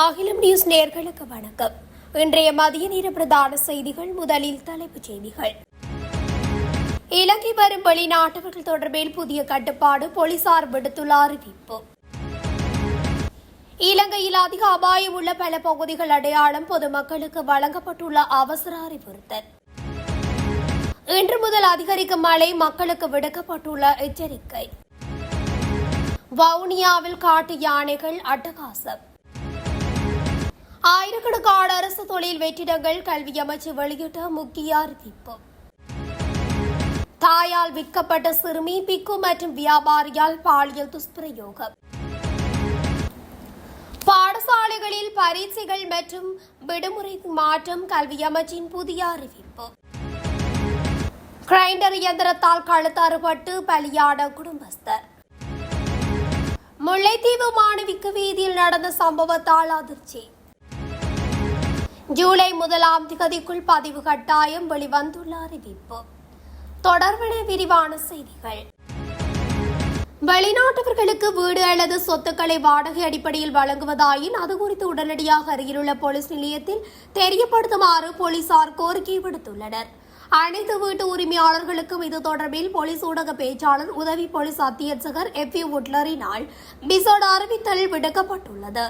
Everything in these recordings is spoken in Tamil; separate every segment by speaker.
Speaker 1: அகிலம் நியூஸ் நேயர்களுக்கு வணக்கம். இன்றைய மதிய நேர பிரதான செய்திகள். முதலில் தலைப்புச் செய்திகள். இலங்கை வரும் வெளிநாட்டவர்கள் தொடர்பில் புதிய கட்டுப்பாடு, போலீசார் விடுத்துள்ள அறிவிப்பு. இலங்கையில் அதிக அபாயம் உள்ள பல பகுதிகள் அடையாளம், பொதுமக்களுக்கு வழங்கப்பட்டுள்ள அவசர அறிவுறுத்தல். இன்று முதல் அதிகரிக்கும் மழை, மக்களுக்கு விடுக்கப்பட்டுள்ள எச்சரிக்கை. வவுனியாவில் காட்டு யானைகள் அட்டகாசம். ஆயிரக்கணக்கான அரசு தொழில் வெற்றிடங்கள், கல்வி அமைச்சு வெளியிட்ட முக்கிய அறிவிப்பு. தாயால் விற்கப்பட்ட சிறுமி பிக்கு மற்றும் வியாபாரியால் பாலியல் துஷ்பிரயோகம். பாடசாலைகளில் பரீட்சைகள் மற்றும் விடுமுறை மாற்றம், கல்வி அமைச்சின் புதிய அறிவிப்பு. கிரைண்டர் இயந்திரத்தால் கழுத்தறுபட்டு பலியான குடும்பஸ்தர். முல்லைத்தீவு மாணவிக்கு வீதியில் நடந்த சம்பவத்தால் அதிர்ச்சி. ஜூலை 1ஆம் தேதிக்குள் பதிவு கட்டாயம், வெளிவந்துள்ள அறிவிப்பு. தொடர்பான விரிவான செய்திகள். வெளிநாட்டவர்களுக்கு வீடு அல்லது சொத்துக்களை வாடகை அடிப்படையில் வழங்குவதாயின் அது குறித்து உடனடியாக அருகிலுள்ள போலீஸ் நிலையத்தில் தெரியப்படுத்துமாறு போலீசார் கோரிக்கை விடுத்துள்ளனர். அனைத்து வீட்டு உரிமையாளர்களுக்கும் இது தொடர்பில் போலீஸ் ஊடக பேச்சாளர், உதவி போலீஸ் அத்தியட்சகர் எஃப் உட்லரினால் விசேட அறிவித்தல் விடுக்கப்பட்டுள்ளது.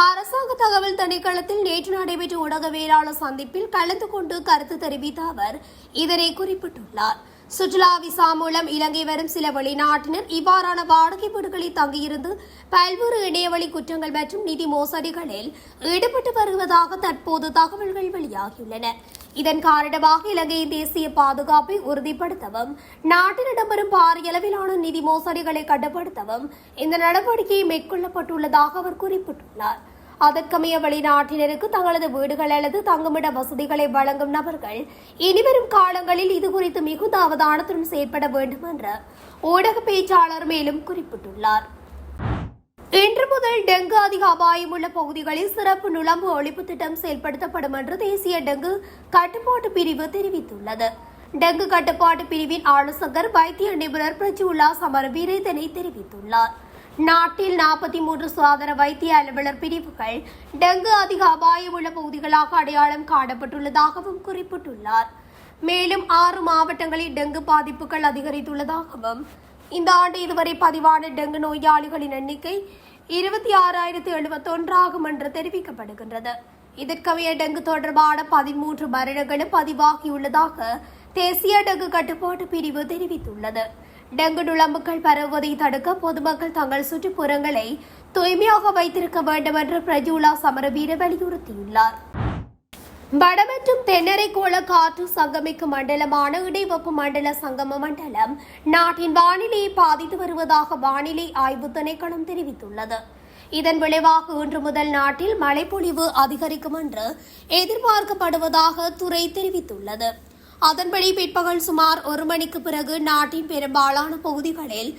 Speaker 1: அரசாங்க தகவல் திணைக்களத்தில் நேற்று நடைபெற்ற ஊடகவியலாளர் சந்திப்பில் கலந்து கொண்டு கருத்து தெரிவித்த அவர் இதனை குறிப்பிட்டுள்ளார். சுற்றுலா விசா மூலம் இலங்கை வரும் சில வெளிநாட்டினர் இவ்வாறான வாடகை வீடுகளில் தங்கியிருந்து பல்வேறு இணையவழி குற்றங்கள் மற்றும் நிதி மோசடிகளில் ஈடுபட்டு வருவதாக தற்போது தகவல்கள் வெளியாகியுள்ளன. இதன் காரணமாக இலங்கையின் தேசிய பாதுகாப்பை உறுதிப்படுத்தவும், நாட்டில் இடம்பெறும் பாரிய அளவிலான நிதி மோசடிகளை கட்டுப்படுத்தவும் இந்த நடவடிக்கை மேற்கொள்ளப்பட்டுள்ளதாக அவர் குறிப்பிட்டுள்ளார். அதற்கமைய வெளிநாட்டினருக்கு தங்களது வீடுகள் அல்லது தங்குமிட வசதிகளை வழங்கும் நபர்கள் இனிவரும் காலங்களில் இதுகுறித்து மிகுந்த அவதானத்துடன் செயற்பட வேண்டும் என்று ஊடக பேச்சாளர் மேலும் குறிப்பிட்டுள்ளார். இன்று முதல் டெங்கு அதிக அபாயம் உள்ள பகுதிகளில் சிறப்பு நுளம்பு ஒழிப்பு திட்டம் செயல்படுத்தப்படும் என்று தேசிய டெங்கு கட்டுப்பாட்டு பிரிவு தெரிவித்துள்ளது. டெங்கு கட்டுப்பாட்டு பிரிவின் ஆலோசகர் வைத்திய நிபுணர் பிரஜுலா சமரவீர இதனை தெரிவித்துள்ளார். நாட்டில் 43 சுகாதார வைத்திய அலுவலர் பிரிவுகள் டெங்கு அதிக அபாயம் உள்ள பகுதிகளாக அடையாளம் காணப்பட்டுள்ளதாகவும் குறிப்பிட்டுள்ளார். மேலும் 6 மாவட்டங்களில் டெங்கு பாதிப்புகள் அதிகரித்துள்ளதாகவும், இந்த ஆண்டு இதுவரை பதிவான டெங்கு நோயாளிகளின் எண்ணிக்கை 26,071 ஆகும் என்று தெரிவிக்கப்படுகின்றது. இதற்கமைய டெங்கு தொடர்பான 13 மரணங்களும் பதிவாகியுள்ளதாக தேசிய டெங்கு கட்டுப்பாட்டு பிரிவு தெரிவித்துள்ளது. டெங்கு நுளம்புகள் பரவுவதை தடுக்க பொதுமக்கள் தங்கள் சுற்றுப்புறங்களை தூய்மையாக வைத்திருக்க வேண்டும் என்று பிரஜுலா சமரவீர வலியுறுத்தியுள்ளார். வட மற்றும் தென்னரைக்கோள காற்று சங்கமிக்கும் மண்டலமான இடைவெப்பு மண்டல சங்கம மண்டலம் நாட்டின் வானிலையை பாதித்து வருவதாக வானிலை ஆய்வு திணைக்களம் தெரிவித்துள்ளது. இதன் விளைவாக இன்று முதல் நாட்டில் மழைப்பொழிவு அதிகரிக்கும் என்று எதிர்பார்க்கப்படுவதாக துறை தெரிவித்துள்ளது. அதன்படி பிற்பகல் சுமார் 1 மணிக்கு பிறகு நாட்டின் பெரும்பாலான பகுதிகளில்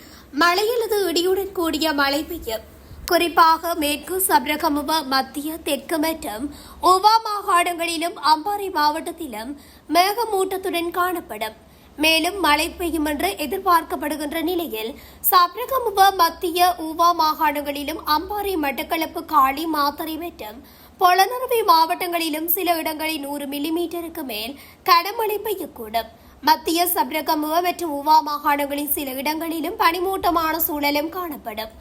Speaker 1: மழை அல்லது இடியுடன் கூடிய மழை பெய்யும். குறிப்பாக மேற்கு சப்ரகமுவ, மத்திய, தெற்கு மற்றும் உவா மாகாணங்களிலும் அம்பாறை மாவட்டத்திலும் மேகமூட்டத்துடன் காணப்படும். மேலும் மழை பெய்யும் என்று எதிர்பார்க்கப்படுகின்ற நிலையில் சப்ரகமுவ, மத்திய, உவா மாகாணங்களிலும் அம்பாறை, மட்டக்களப்பு, காளி, மாத்தறை மற்றும் பொலனறுவை மாவட்டங்களிலும் சில இடங்களில் 100 மில்லிமீட்டருக்கு மேல் கனமழை பெய்யக்கூடும். மத்திய சப்ரகமுவ மற்றும் உவா மாகாணங்களின் சில இடங்களிலும் பனிமூட்டமான சூழலும் காணப்படும்.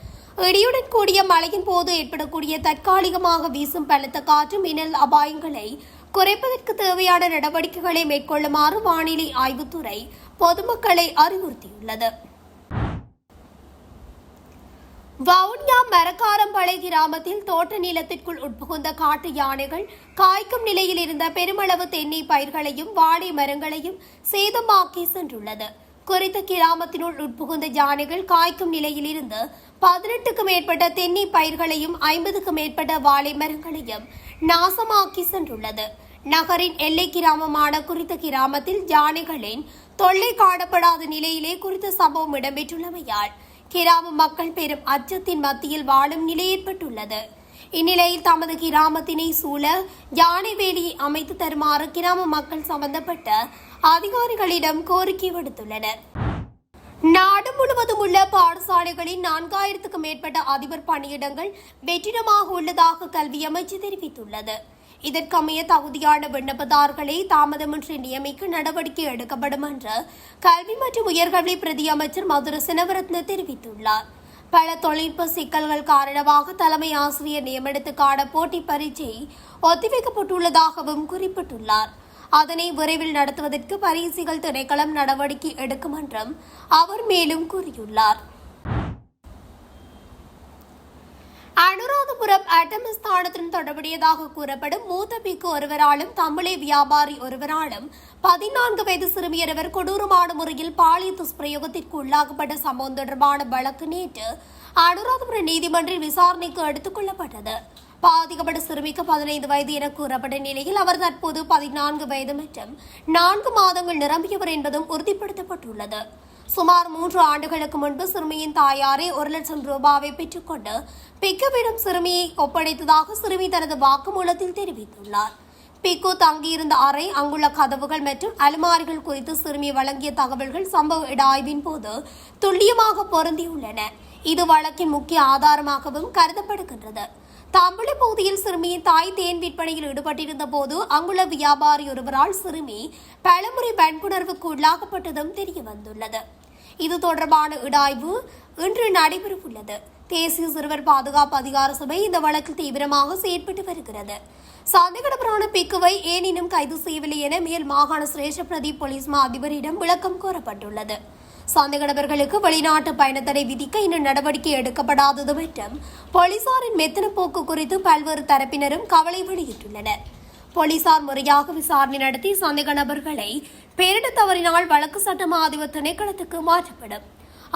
Speaker 1: இடியுடன் கூடிய மழையின் போது ஏற்படக்கூடிய தற்காலிகமாக வீசும் பலத்த காற்று, மின்னல் அபாயங்களை குறைப்பதற்கு தேவையான நடவடிக்கைகளை மேற்கொள்ளுமாறு வானிலை ஆய்வுத்துறை பொதுமக்களை அறிவுறுத்தியுள்ளது. வவுனியா மரக்காரம்பளை கிராமத்தில் தோட்ட நிலத்திற்குள் உட்புகுந்த காட்டு யானைகள் காய்க்கும் நிலையில் இருந்த பெருமளவு தென்னை பயிர்களையும் வாழை மரங்களையும் சேதமாக்கி சென்றுள்ளது. குறித்த கிராமத்தினுள் உட்புகுந்த யானைகள் காய்க்கும் நிலையில் இருந்து 18க்கும் மேற்பட்ட தென்னை பயிர்களையும் 50க்கும் மேற்பட்ட வாழை மரங்களையும் நாசமாக்கி சென்றுள்ளது. நகரின் எல்லை கிராமமான குறித்த கிராமத்தில் யானைகளின் தொல்லை காணப்படாத நிலையிலே குறித்த சம்பவம் இடம்பெற்றுள்ளமையால் கிராம மக்கள் பெரும் அச்சத்தின் மத்தியில் வாழும் நிலை ஏற்பட்டுள்ளது. இந்நிலையில் தமது கிராமத்தினை சூழ யானை வேலியை அமைத்து தருமாறு கிராம மக்கள் சம்பந்தப்பட்ட அதிகாரிகளிடம் கோரிக்கை விடுத்துள்ளனர். நாடு முழுவதும் உள்ள பாடசாலைகளில் 4000க்கும் மேற்பட்ட அதிபர் பணியிடங்கள் வெற்றிடமாக உள்ளதாக கல்வி அமைச்சு தெரிவித்துள்ளது. இதற்கமைய தகுதியான விண்ணப்பதாரர்களை தாமதமின்றி நியமிக்க நடவடிக்கை எடுக்கப்படும் என்று கல்வி மற்றும் உயர்கல்வி பிரதி அமைச்சர் மதுர சினவரத்ன தெரிவித்துள்ளார். பல தொழில்நுட்ப சிக்கல்கள் காரணமாக தலைமை ஆசிரியர் நியமனத்துக்கான போட்டி பரீட்சை ஒத்திவைக்கப்பட்டுள்ளதாகவும் குறிப்பிட்டுள்ளார். அதனை விரைவில் நடத்துவதற்கு பரீட்சைகள் திணைக்களம் நடவடிக்கை எடுக்கும் என்றும் அவர் மேலும் கூறியுள்ளார். அனுராதபுரம் அட்டமஸ் தானத்துடன் தொடர்புடையதாக கூறப்படும் மூத்த பிக்கு ஒருவராலும் தமிழை வியாபாரி ஒருவராலும் 14 வயது சிறுமியொருவர் கொடூரமான முறையில் பாலியல் துஷ்பிரயோகத்திற்கு உள்ளாக்கப்பட்ட சம்பவம் தொடர்பான வழக்கு நேற்று அனுராதபுரம் நீதிமன்றில் விசாரணைக்கு எடுத்துக் கொள்ளப்பட்டது. பாதிக்கப்பட்ட சிறுமிக்கு 15 வயது என கூறப்பட்ட நிலையில் அவர் தற்போது 14 வயது மற்றும் 4 மாதங்கள் நிரம்பியவர் என்பதும் உறுதிப்படுத்தப்பட்டுள்ளது. சுமார் 3 ஆண்டுகளுக்கு முன்பு சிறுமியின் தாயாரே 1 லட்சம் ரூபாவை பெற்றுக்கொண்டு பிக்குவிடம் சிறுமியை ஒப்படைத்ததாக சிறுமி தனது வாக்குமூலத்தில் தெரிவித்துள்ளார். பிக்கு தங்கியிருந்த அறை, அங்குள்ள கதவுகள் மற்றும் அலுமாரிகள் குறித்து சிறுமி வழங்கிய தகவல்கள் சம்பவ இட ஆய்வின் போது துல்லியமாக பொருந்தியுள்ளன. இது வழக்கின் முக்கிய ஆதாரமாகவும் கருதப்படுகின்றது. தாம்பளை பகுதியில் சிறுமியின் தாய் தேன் விற்பனையில் ஈடுபட்டிருந்த போது அங்குள்ள வியாபாரி ஒருவரால் சிறுமி பலமுறை வன்புணர்வுக்கு உள்ளாக்கப்பட்டதும் தெரியவந்துள்ளது. இது தொடர்பான இடாய்வு இன்று நடைபெறவுள்ளது. தேசிய சிறுவர் பாதுகாப்பு அதிகார சபை இந்த வழக்கில் தீவிரமாக செயற்பட்டு வருகிறது. சந்தேகநபரான பிக்குவை ஏன் இன்னும் கைது செய்யவில்லை என மேல் மாகாண சிரேஷ்ட பிரதி போலீஸ் மா அதிபரிடம் விளக்கம் கோரப்பட்டுள்ளது. சந்தேக நபர்களுக்கு வெளிநாட்டு பயணத்தடை விதிக்க இன்னும் நடவடிக்கை எடுக்கப்படாதது மற்றும் போலீசாரின் மெத்தன போக்கு குறித்து பல்வேறு தரப்பினரும் கவலை வெளியிட்டுள்ளனர். போலீசார் முறையாக விசாரணை நடத்தி சந்தேக நபர்களை பேரிடர் தவறினால் வழக்கு சட்டமா அதிபர் திணைக்களத்துக்கு மாற்றப்படும்.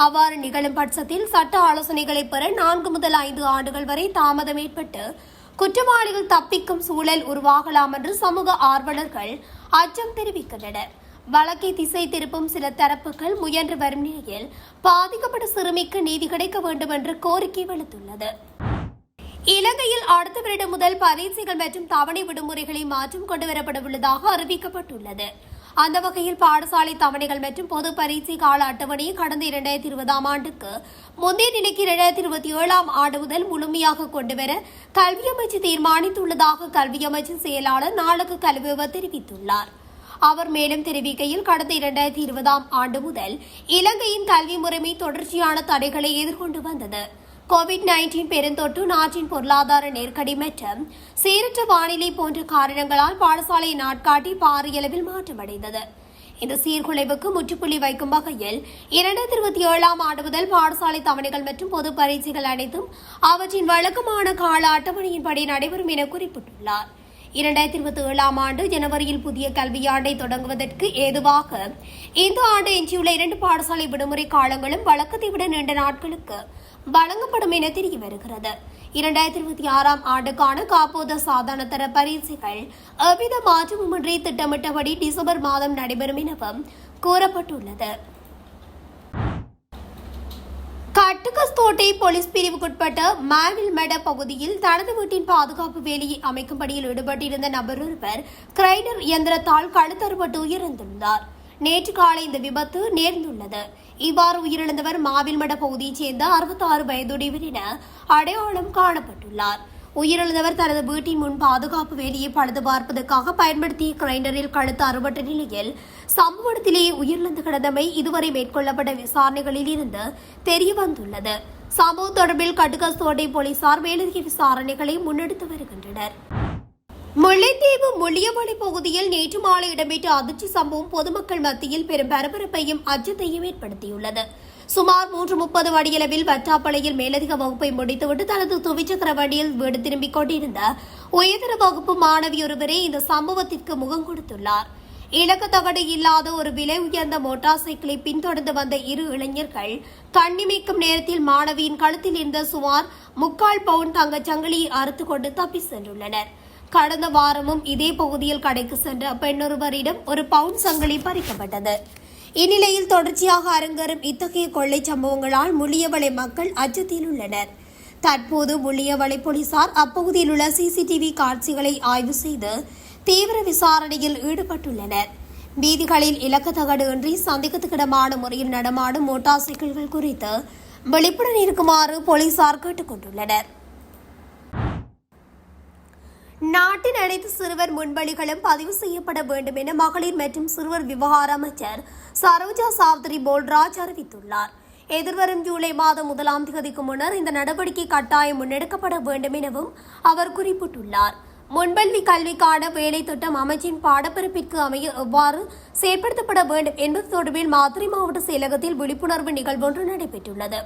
Speaker 1: அவ்வாறு நிகழும் பட்சத்தில் சட்ட ஆலோசனைகளை பெற 4 முதல் 5 ஆண்டுகள் வரை தாமதம் ஏற்பட்டு குற்றவாளிகள் தப்பிக்கும் சூழல் உருவாகலாம் என்று சமூக ஆர்வலர்கள் அச்சம் தெரிவிக்கின்றனர். வழக்கை திசை திருப்பும் சில தரப்புகள் முயன்று வரும் நிலையில் பாதிக்கப்பட்ட சிறுமிக்கு நீதி கிடைக்க வேண்டும் என்று கோரிக்கை விடுத்துள்ளது. இலங்கையில் அடுத்த வருடம் முதல் பரீட்சைகள் மற்றும் தவணை விடுமுறைகளை மாற்றம் கொண்டுவரப்பட உள்ளதாக அறிவிக்கப்பட்டுள்ளது. அந்த வகையில் பாடசாலை தவணைகள் மற்றும் பொது பரீட்சை கால அட்டவணையை கடந்த 2020 ஆண்டுக்கு முந்தைய நிலைக்கு 2027 ஆண்டு முதல் முழுமையாக கொண்டுவர கல்வி அமைச்சு தீர்மானித்துள்ளதாக கல்வி அமைச்சின் செயலாளர் நாளக கல்விவர் தெரிவித்துள்ளார். அவர் மேலும் தெரிவிக்கையில் கடந்த 2020 ஆண்டு முதல் இலங்கையின் கல்வி முறைமை தொடர்ச்சியான தடைகளை எதிர்கொண்டு வந்தது. கோவிட்-19 பெருந்தொற்று, நாட்டின் பொருளாதார நெருக்கடி மற்றும் சீரற்ற வானிலை போன்ற காரணங்களால் பாடசாலை நாட்காட்டி பாரியளவில் மாற்றமடைந்தது. இந்த சீர்குலைவுக்கு முற்றுப்புள்ளி வைக்கும் வகையில் 2027 ஆண்டு முதல் பாடசாலை தவணைகள் மற்றும் பொது பரீட்சைகள் அனைத்தும் அவற்றின் வழக்கமான கால அட்டவணையின்படி நடைபெறும் என குறிப்பிட்டுள்ளார். 2027 ஆண்டு ஜனவரியில் புதிய கல்வியாண்டை தொடங்குவதற்கு ஏதுவாக இந்த ஆண்டு எஞ்சியுள்ள 2 பாடசாலை விடுமுறை காலங்களும் வழக்கத்தை விட நீண்ட நாட்களுக்கு வழங்கப்படும் என தெரிய வருகிறது. 2026 ஆண்டுக்கான காப்போத சாதாரண தர பரீட்சைகள் எவ்வித மாற்றமுமின்றி திட்டமிட்டபடி டிசம்பர் மாதம் நடைபெறும் எனவும் கூறப்பட்டுள்ளது. கட்டுக்கஸ்தோட்டை போலீஸ் பிரிவுக்குட்பட்ட மாவில்மட பகுதியில் தனது வீட்டின் பாதுகாப்பு வேலையை அமைக்கும் பணியில் ஈடுபட்டிருந்த நபர் ஒருவர் கிரைனர் இயந்திரத்தால் கழுத்தறுபட்டு உயிரிழந்துள்ளார். நேற்று காலை இந்த விபத்து நேர்ந்துள்ளது. இவ்வாறு உயிரிழந்தவர் மாவில்மட பகுதியைச் சேர்ந்த 66 வயதுடையவர் என அடையாளம் காணப்பட்டுள்ளார். உயிரிழந்தவர் தனது வீட்டின் முன் பாதுகாப்பு வேலையை பழுது பார்ப்பதற்காக பயன்படுத்திய கிரைண்டரில் கழுத்து அறுபட்ட நிலையில் சம்பவத்திலேயே உயிரிழந்து கிடந்தமை இதுவரை மேற்கொள்ளப்பட்ட விசாரணைகளில் இருந்து தெரியவந்துள்ளது. சம்பவம் தொடர்பில் கட்டுக்கஸ்தோட்டை போலீசார் மேலதிக விசாரணைகளை முன்னெடுத்து வருகின்றனர். முல்லைத்தீவு முள்ளியவளை பகுதியில் நேற்று மாலை இடம்பெற்ற அதிர்ச்சி சம்பவம் பொதுமக்கள் மத்தியில் பெரும் பரபரப்பையும் அச்சத்தையும் ஏற்படுத்தியுள்ளது. சுமார் 3:30 வடியளவில் வற்றாப்பளையில் மேலதிக வகுப்பை முடித்துவிட்டு தனது துவிச்சக்கர வண்டியில் வீடு திரும்பிக் கொண்டிருந்த உயர்தர வகுப்பு மாணவி ஒருவரே இந்த சம்பவத்திற்கு முகம் கொடுத்துள்ளார். இலக்கத்தகடு இல்லாத ஒரு விலை உயர்ந்த மோட்டார் சைக்கிளை பின்தொடர்ந்து வந்த 2 இளைஞர்கள் கண்ணிமைக்கும் நேரத்தில் மாணவியின் கழுத்தில் இருந்த சுமார் 3/4 பவுண்ட் தங்கச் சங்கிலியை அறுத்துக் கொண்டு தப்பி சென்றுள்ளனர். கடந்த வாரமும் இதே பகுதியில் கடைக்கு சென்ற பெண்ணொருவரிடம் ஒரு பவுண்ட் சங்கிலி பறிக்கப்பட்டது. இந்நிலையில் தொடர்ச்சியாக அரங்கேறும் இத்தகைய கொள்ளை சம்பவங்களால் முள்ளியவளை மக்கள் அச்சத்தில் உள்ளனர். தற்போது முள்ளியவளை போலீசார் அப்பகுதியில் உள்ள சிசிடிவி காட்சிகளை ஆய்வு செய்து தீவிர விசாரணையில் ஈடுபட்டுள்ளனர். வீதிகளில் இலக்கத்தகடு இன்றி சந்தேகத்துக்கிடமான முறையில் நடமாடும் மோட்டார் சைக்கிள்கள் குறித்து விழிப்புடன் இருக்குமாறு போலீசார் கேட்டுக் கொண்டுள்ளனர். நாட்டின் அனைத்து சிறுவர் முன்வழிகளும் பதிவு செய்யப்பட வேண்டும் என மகளிர் மற்றும் சிறுவர் விவகார அமைச்சர் சரோஜா சாவ்திரி போல்ராஜ் அறிவித்துள்ளார். எதிர்வரும் ஜூலை மாதம் 1ஆம் தேதிக்கு முன்னர் இந்த நடவடிக்கை கட்டாயம் முன்னெடுக்கப்பட வேண்டும் எனவும் அவர் குறிப்பிட்டுள்ளார். முன்கல்வி கல்விக்கான வேலை திட்டம் அமைச்சின் பாடப்பிறப்பிற்கு அமைய எவ்வாறு செயற்படுத்தப்பட வேண்டும் என்பது தொடர்பில் மாத்தறை மாவட்ட செயலகத்தில் விழிப்புணர்வு நிகழ்வொன்று நடைபெற்றுள்ளது.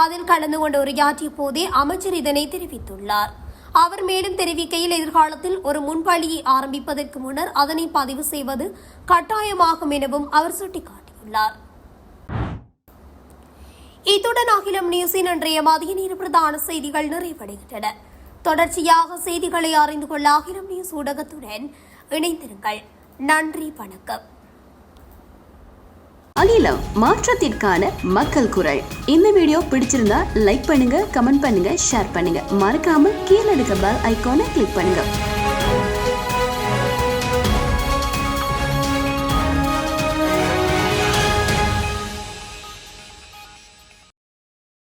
Speaker 1: அதில் கலந்து கொண்டு உரையாற்றிய போதே அமைச்சர் இதனை தெரிவித்துள்ளார். அவர் மேலும் தெரிவிக்கையில், எதிர்காலத்தில் ஒரு முன்பள்ளியை ஆரம்பிப்பதற்கு முன்னர் அதனை பதிவு செய்வது கட்டாயமாகும் எனவும் அவர் சுட்டிக்காட்டியுள்ளார். இத்துடன் அகிலம் நியூஸின் இன்றைய மதிய நேர பிரதான செய்திகள் நிறைவடைகின்றன. தொடர்ச்சியாக செய்திகளை அறிந்து கொள்ள அகிலம் நியூஸ் ஊடகத்துடன் இணைந்திருங்கள். நன்றி, வணக்கம்.
Speaker 2: அகிலம் மாற்றத்திற்கான மக்கள் குரல். இந்த வீடியோ பிடிச்சிருந்தா லைக் பண்ணுங்க, கமெண்ட் பண்ணுங்க, ஷேர் பண்ணுங்க. மறக்காம கீழே இருக்க பெல் ஐகானை கிளிக் பண்ணுங்க.